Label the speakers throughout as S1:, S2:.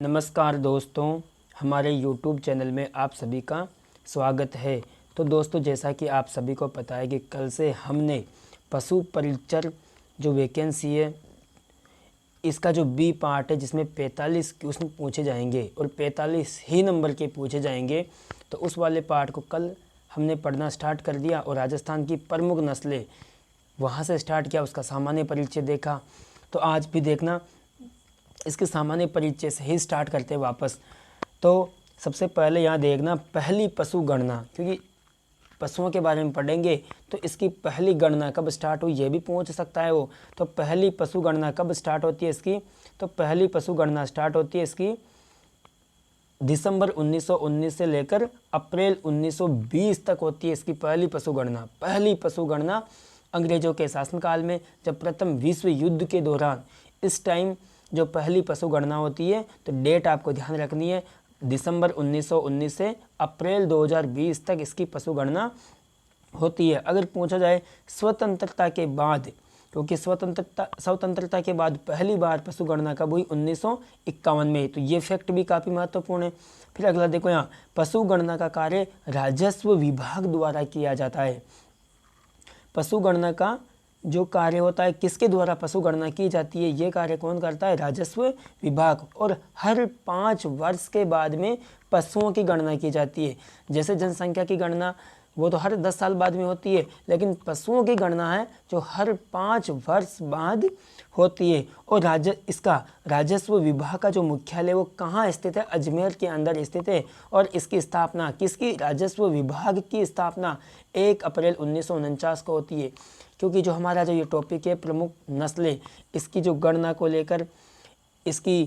S1: नमस्कार दोस्तों, हमारे YouTube चैनल में आप सभी का स्वागत है। तो दोस्तों, जैसा कि आप सभी को पता है कि कल से हमने पशु परिचर जो वैकेंसी है, इसका जो बी पार्ट है जिसमें 45 क्वेश्चन पूछे जाएंगे और 45 ही नंबर के पूछे जाएंगे, तो उस वाले पार्ट को कल हमने पढ़ना स्टार्ट कर दिया और राजस्थान की प्रमुख नस्लें वहाँ से स्टार्ट किया, उसका सामान्य परिचय देखा। तो आज भी देखना, इसके सामान्य परिचय से ही स्टार्ट करते हैं वापस। तो सबसे पहले यहाँ देखना पहली पशु गणना, क्योंकि पशुओं के बारे में पढ़ेंगे तो इसकी पहली गणना कब स्टार्ट हुई ये भी पूछ सकता है वो। तो पहली पशु गणना कब स्टार्ट होती है इसकी? तो पहली पशु गणना स्टार्ट होती है इसकी दिसंबर 1919 से लेकर अप्रैल 1920 तक होती है इसकी पहली पशु गणना। पहली पशु गणना अंग्रेजों के शासनकाल में, जब प्रथम विश्व युद्ध के दौरान, इस टाइम जो पहली पशु गणना होती है। तो डेट आपको ध्यान रखनी है, दिसंबर 1919 से अप्रैल 2020 तक इसकी पशु गणना होती है। अगर पूछा जाए स्वतंत्रता के बाद, क्योंकि स्वतंत्रता के बाद पहली बार पशु गणना कब हुई? 1951 में। तो ये फैक्ट भी काफ़ी महत्वपूर्ण है। फिर अगला देखो, यहाँ पशु गणना का कार्य राजस्व विभाग द्वारा किया जाता है। पशु गणना का जो कार्य होता है, किसके द्वारा पशु गणना की जाती है? ये कार्य कौन करता है? राजस्व विभाग। और हर 5 वर्ष के बाद में पशुओं की गणना की जाती है। जैसे जनसंख्या की गणना वो तो हर 10 साल बाद में होती है, लेकिन पशुओं की गणना है जो हर 5 वर्ष बाद होती है। और इसका राजस्व विभाग का जो मुख्यालय वो कहाँ स्थित है? अजमेर के अंदर स्थित है। और इसकी स्थापना किसकी? राजस्व विभाग की स्थापना 1 अप्रैल 1949 को होती है। क्योंकि जो हमारा जो ये टॉपिक है प्रमुख नस्लें, इसकी जो गणना को लेकर, इसकी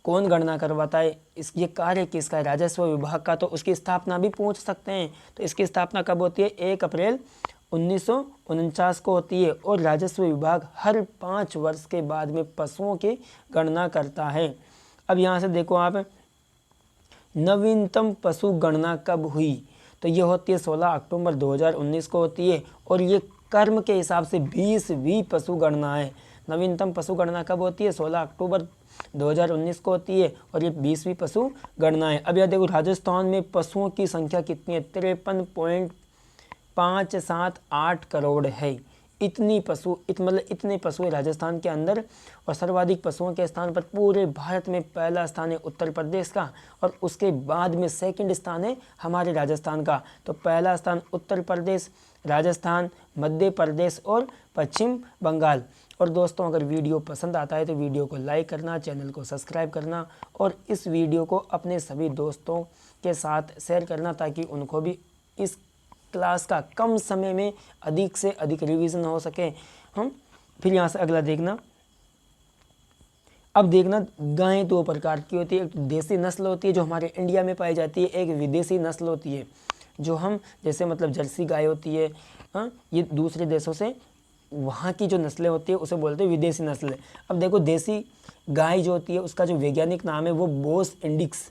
S1: कौन गणना करवाता है, ये कार्य किसका है? राजस्व विभाग का। तो उसकी स्थापना भी पूछ सकते हैं। तो इसकी स्थापना कब होती है? 1 अप्रैल 1949 को होती है। और राजस्व विभाग हर 5 वर्ष के बाद में पशुओं की गणना करता है। अब यहाँ से देखो आप, नवीनतम पशु गणना कब हुई? तो ये होती है 16 अक्टूबर 2019 को होती है। और ये कर्म के हिसाब से 20वीं पशु गणना है। नवीनतम पशु गणना कब होती है? 16 अक्टूबर 2019 को होती है और ये 20वीं पशु गणना है। अब यह देखो, राजस्थान में पशुओं की संख्या कितनी है? 53.578 करोड़ है। इतने पशु है राजस्थान के अंदर। और सर्वाधिक पशुओं के स्थान पर पूरे भारत में पहला स्थान है उत्तर प्रदेश का, और उसके बाद में सेकंड स्थान है हमारे राजस्थान का। तो पहला स्थान उत्तर प्रदेश, राजस्थान, मध्य प्रदेश और पश्चिम बंगाल। और दोस्तों, अगर वीडियो पसंद आता है तो वीडियो को लाइक करना, चैनल को सब्सक्राइब करना और इस वीडियो को अपने सभी दोस्तों के साथ शेयर करना, ताकि उनको भी इस क्लास का कम समय में अधिक से अधिक रिवीजन हो सके। फिर यहाँ से अगला देखना। अब देखना, गायें 2 प्रकार की होती है। एक देसी नस्ल होती है जो हमारे इंडिया में पाई जाती है, एक विदेशी नस्ल होती है जो हम जैसे मतलब जर्सी गाय होती है, ये दूसरे देशों से वहाँ की जो नस्लें होती है उसे बोलते हैं विदेशी नस्ल। अब देखो, देसी गाय जो होती है उसका जो वैज्ञानिक नाम है वो बोस इंडिक्स,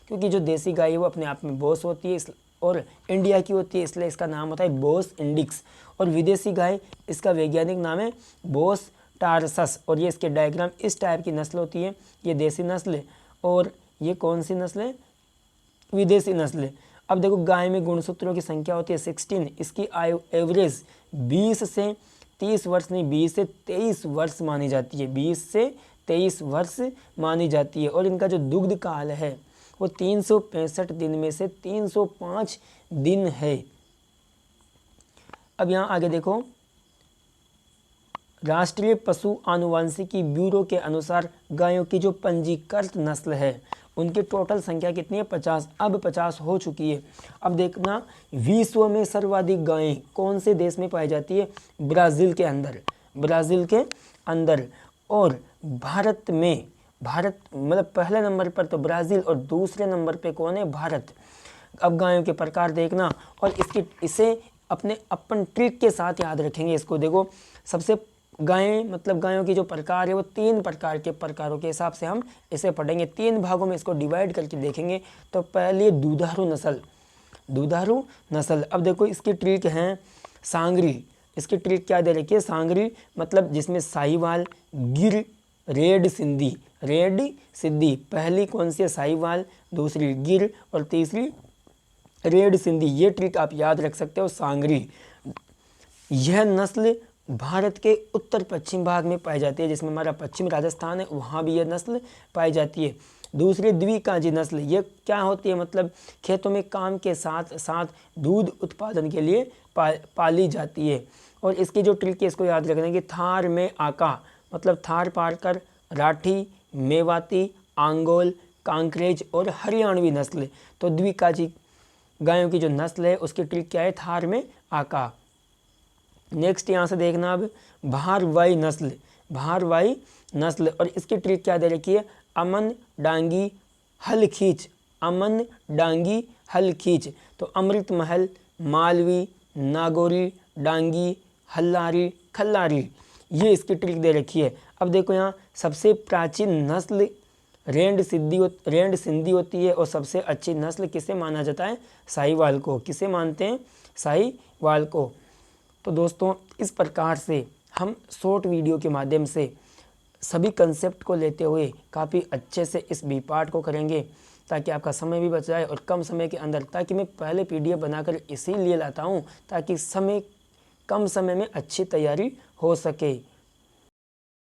S1: क्योंकि जो देसी गाय है वो अपने आप में बोस होती है और इंडिया की होती है, इसलिए इसका नाम होता है बोस इंडिक्स। और विदेशी गाय, इसका वैज्ञानिक नाम है बोस टारसस। और ये इसके डायग्राम, इस टाइप की नस्ल होती है। ये देसी नस्ल है और ये कौन सी नस्ल है? विदेशी नस्ल है। अब देखो, गाय में गुणसूत्रों की संख्या होती है 16। इसकी आयु एवरेज 20 से 30 वर्ष नहीं, 20 से 23 वर्ष मानी जाती है। 20 से 23 वर्ष मानी जाती है। और इनका जो दुग्ध काल है वो 365 दिन में से 305 दिन है। अब यहाँ आगे देखो, राष्ट्रीय पशु आनुवंशिकी ब्यूरो के अनुसार गायों की जो पंजीकृत नस्ल है उनकी टोटल संख्या कितनी है? 50। अब 50 हो चुकी है। अब देखना, विश्व में सर्वाधिक गायें कौन से देश में पाई जाती है? ब्राज़ील के अंदर। और भारत मतलब पहले नंबर पर तो ब्राज़ील और दूसरे नंबर पे कौन है? भारत। अब गायों के प्रकार देखना, और इसे अपन ट्रिक के साथ याद रखेंगे। इसको देखो, सबसे गायों की जो प्रकार है वो 3 प्रकारों के हिसाब से हम इसे पढ़ेंगे। 3 भागों में इसको डिवाइड करके देखेंगे। तो पहले दुधारू नस्ल। अब देखो, इसकी ट्रिक है सांगरी। इसकी ट्रिक क्या दे रखी है? सांगरी मतलब जिसमें साहिवाल, गिर, रेड सिंधी। रेड सिंधी पहली कौन सी है? साहिवाल, दूसरी गिर और तीसरी रेड सिंधी। ये ट्रिक आप याद रख सकते हो। सांगरी, यह नस्ल भारत के उत्तर पश्चिम भाग में पाई जाती है, जिसमें हमारा पश्चिम राजस्थान है, वहाँ भी यह नस्ल पाई जाती है। दूसरी द्विकाजी नस्ल, ये क्या होती है? मतलब खेतों में काम के साथ साथ दूध उत्पादन के लिए पाली जाती है। और इसकी जो ट्रिक है इसको याद रखना है कि थार में आका, मतलब थार पारकर, राठी, मेवाती, आंगोल, कांकरेज और हरियाणवी नस्ल। तो द्विकाजी गायों की जो नस्ल है उसकी ट्रिक क्या है? थार में आका। नेक्स्ट यहाँ से देखना अब भारवाई नस्ल। भारवाई नस्ल और इसकी ट्रिक क्या दे रखी है? अमन, डांगी, हल खींच। अमन, डांगी, हल खींच। तो अमृत महल, मालवी, नागौरी, डांगी, हल्लारी, खल्लारी, ये इसकी ट्रिक दे रखी है। अब देखो यहाँ सबसे प्राचीन नस्ल रेंड सिंधी होती है और सबसे अच्छी नस्ल किसे माना जाता है? साहिवाल को। किसे मानते हैं? साहिवाल को। तो दोस्तों इस प्रकार से हम शॉर्ट वीडियो के माध्यम से सभी कंसेप्ट को लेते हुए काफ़ी अच्छे से इस बी पार्ट को करेंगे, ताकि आपका समय भी बच जाए और कम समय के अंदर, ताकि मैं पहले PDF बनाकर इसीलिए लाता हूँ ताकि कम समय में अच्छी तैयारी हो सके।